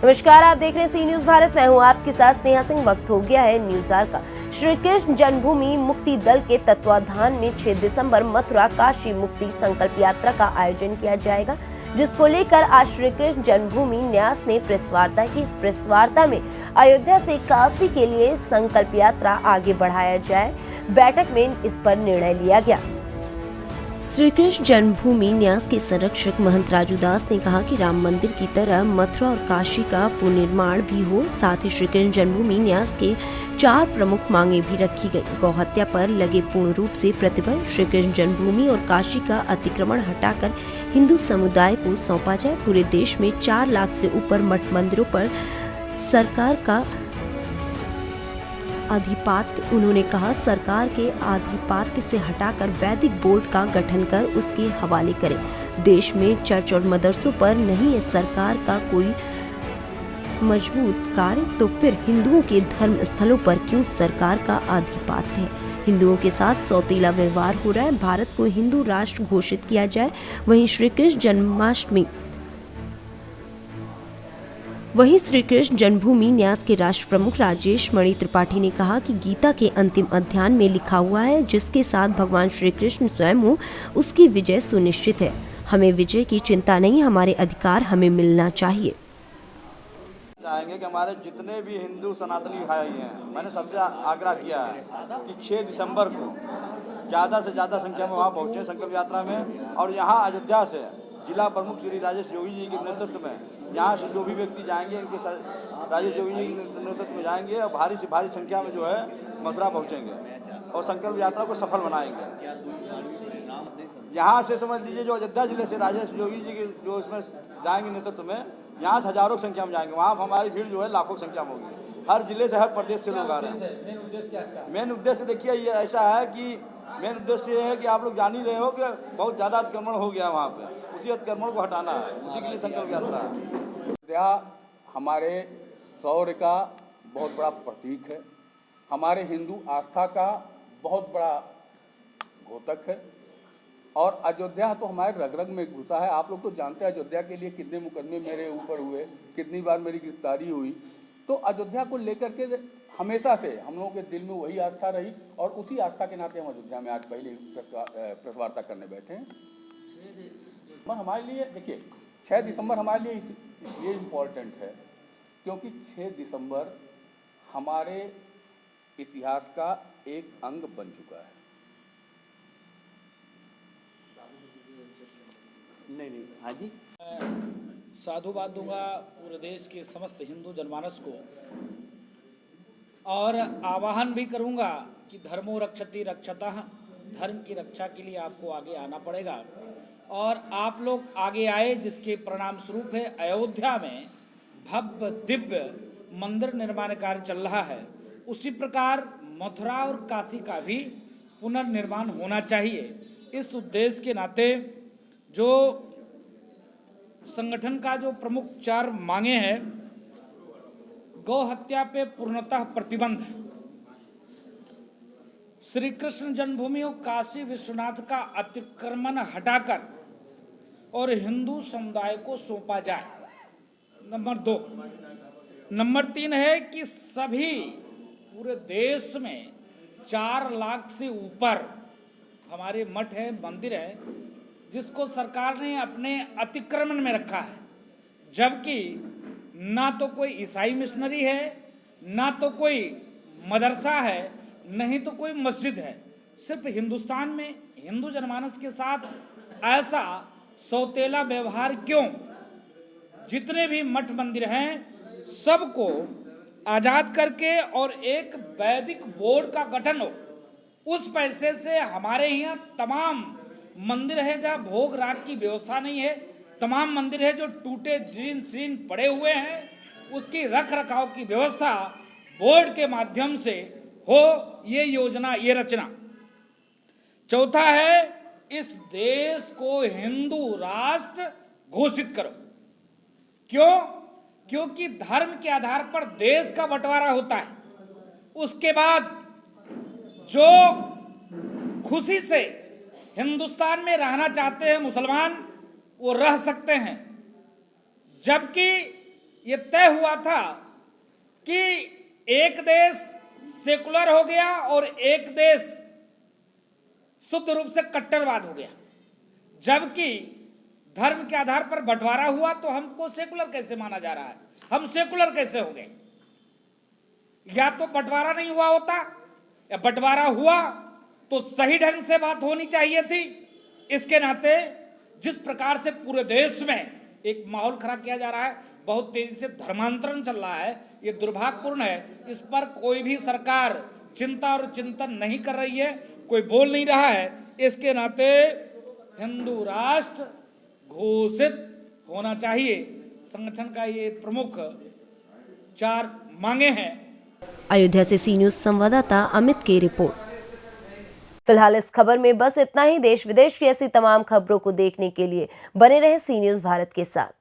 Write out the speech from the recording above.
नमस्कार, आप देख रहे हैं सी न्यूज भारत। मैं हूं आपके साथ नेहा सिंह। वक्त हो गया है न्यूज आवर का। श्री कृष्ण जन्मभूमि मुक्ति दल के तत्वाधान में 6 दिसंबर मथुरा काशी मुक्ति संकल्प यात्रा का आयोजन किया जाएगा, जिसको लेकर आज श्री कृष्ण जन्मभूमि न्यास ने प्रेस वार्ता की। इस प्रेस वार्ता में अयोध्या से काशी के लिए संकल्प यात्रा आगे बढ़ाया जाए, बैठक में इस पर निर्णय लिया गया। श्री कृष्ण जन्मभूमि न्यास के संरक्षक महंत राजू दास ने कहा कि राम मंदिर की तरह मथुरा और काशी का पुनर्निर्माण भी हो। साथ ही श्री कृष्ण जन्मभूमि न्यास के 4 प्रमुख मांगे भी रखी गई। गौ हत्या पर लगे पूर्ण रूप से प्रतिबंध, श्री कृष्ण जन्मभूमि और काशी का अतिक्रमण हटाकर हिंदू समुदाय को सौंपा जाए। पूरे देश में 4 लाख से ऊपर मठ मंदिरों पर सरकार का आधिपत्य। उन्होंने कहा, सरकार के आधिपत्य से हटाकर वैदिक बोर्ड का गठन कर उसके हवाले करें। देश में चर्च और मदरसों पर नहीं है सरकार का कोई मजबूत कार्य, तो फिर हिंदुओं के धर्म स्थलों पर क्यों सरकार का आधिपत्य है? हिंदुओं के साथ सौतेला व्यवहार हो रहा है। भारत को हिंदू राष्ट्र घोषित किया जाए। वहीं श्री कृष्ण जन्मभूमि न्यास के राष्ट्र प्रमुख राजेश मणि त्रिपाठी ने कहा कि गीता के अंतिम अध्याय में लिखा हुआ है, जिसके साथ भगवान श्री कृष्ण स्वयं हो, उसकी विजय सुनिश्चित है। हमें विजय की चिंता नहीं, हमारे अधिकार हमें मिलना चाहिए। चाहेंगे कि हमारे जितने भी हिंदू सनातनी भाई हैं, मैंने सबसे आग्रह किया है कि 6 दिसंबर को ज़्यादा से ज़्यादा संख्या में वहाँ पहुँचे संकल्प यात्रा में। और यहाँ अयोध्या से जिला प्रमुख श्री राजेश योगी जी के नेतृत्व में यहाँ से जो भी व्यक्ति जाएंगे, इनके राजेश योगी जी के नेतृत्व में जाएंगे और भारी से भारी संख्या में जो है मथुरा पहुँचेंगे और संकल्प यात्रा को सफल बनाएंगे। यहाँ से समझ लीजिए, जो अयोध्या जिले से राजेश योगी जी के जो इसमें जाएंगे नेतृत्व में, यहाँ से हजारों की संख्या में जाएंगे। वहाँ हमारी भीड़ जो है लाखों की संख्या में होगी। हर जिले से, हर प्रदेश से लोग आ रहे हैं। मेन उद्देश्य देखिए ये ऐसा है कि मेन उद्देश्य ये है कि आप लोग जान ही रहे हो कि बहुत ज़्यादा अतिक्रमण हो गया वहाँ पे। उसी अतिक्रमण को हटाना है, उसी के लिए संकल्प यात्रा है। अयोध्या हमारे शौर्य का बहुत बड़ा प्रतीक है, हमारे हिंदू आस्था का बहुत बड़ा घोतक है। और अयोध्या तो हमारे रग रग में घुसा है। आप लोग तो जानते हैं अयोध्या के लिए कितने मुकदमे मेरे ऊपर हुए, कितनी बार मेरी गिरफ्तारी हुई। तो अयोध्या को लेकर के हमेशा से हम लोगों के दिल में वही आस्था रही और उसी आस्था के नाते हम अयोध्या में आज पहले प्रेस वार्ता करने बैठे हैं। पर हमारे लिए देखिए 6 दिसंबर हमारे लिए इसलिए इम्पोर्टेंट है क्योंकि 6 दिसंबर हमारे इतिहास का एक अंग बन चुका है। नहीं, हाँ जी। साधुवाद दूंगा पूरे देश के समस्त हिंदू जनमानस को और आह्वान भी करूंगा कि धर्मो रक्षति रक्षतः, धर्म की रक्षा के लिए आपको आगे आना पड़ेगा और आप लोग आगे आए, जिसके परिणाम स्वरूप है अयोध्या में भव्य दिव्य मंदिर निर्माण कार्य चल रहा है। उसी प्रकार मथुरा और काशी का भी पुनर्निर्माण होना चाहिए। इस उद्देश्य के नाते जो संगठन का जो प्रमुख 4 मांगे हैं, गौ हत्या पे पूर्णतः प्रतिबंध, श्री कृष्ण जन्मभूमि और काशी विश्वनाथ का अतिक्रमण हटाकर और हिंदू समुदाय को सौंपा जाए, नंबर 2। नंबर 3 है कि सभी पूरे देश में 4 लाख से ऊपर हमारे मठ हैं, मंदिर हैं, जिसको सरकार ने अपने अतिक्रमण में रखा है, जबकि ना तो कोई ईसाई मिशनरी है, ना तो कोई मदरसा है, नहीं तो कोई मस्जिद है। सिर्फ हिंदुस्तान में हिंदू जनमानस के साथ ऐसा सौतेला व्यवहार क्यों? जितने भी मठ मंदिर हैं सबको आज़ाद करके और एक वैदिक बोर्ड का गठन हो। उस पैसे से हमारे यहाँ तमाम मंदिर है जहाँ भोग राग की व्यवस्था नहीं है, तमाम मंदिर है जो टूटे जीर्ण शीर्ण पड़े हुए हैं, उसकी रख रखाव की व्यवस्था बोर्ड के माध्यम से हो, ये योजना, ये रचना। चौथा है, इस देश को हिंदू राष्ट्र घोषित करो। क्यों? क्योंकि धर्म के आधार पर देश का बंटवारा होता है। उसके बाद जो खुशी से हिंदुस्तान में रहना चाहते हैं मुसलमान, वो रह सकते हैं, जबकि ये तय हुआ था कि एक देश सेकुलर हो गया और एक देश शुद्ध रूप से कट्टरवाद हो गया। जबकि धर्म के आधार पर बंटवारा हुआ तो हमको सेकुलर कैसे माना जा रहा है, हम सेकुलर कैसे हो गए? या तो बंटवारा नहीं हुआ होता, या बंटवारा हुआ तो सही ढंग से बात होनी चाहिए थी। इसके नाते जिस प्रकार से पूरे देश में एक माहौल खराब किया जा रहा है, बहुत तेजी से धर्मांतरण चल रहा है, ये दुर्भाग्यपूर्ण है। इस पर कोई भी सरकार चिंता और चिंतन नहीं कर रही है, कोई बोल नहीं रहा है। इसके नाते हिंदू राष्ट्र घोषित होना चाहिए। संगठन का ये प्रमुख 4 मांगे हैं। अयोध्या से सी न्यूज संवाददाता अमित की रिपोर्ट। फिलहाल इस खबर में बस इतना ही। देश विदेश की ऐसी तमाम खबरों को देखने के लिए बने रहे सी न्यूज भारत के साथ।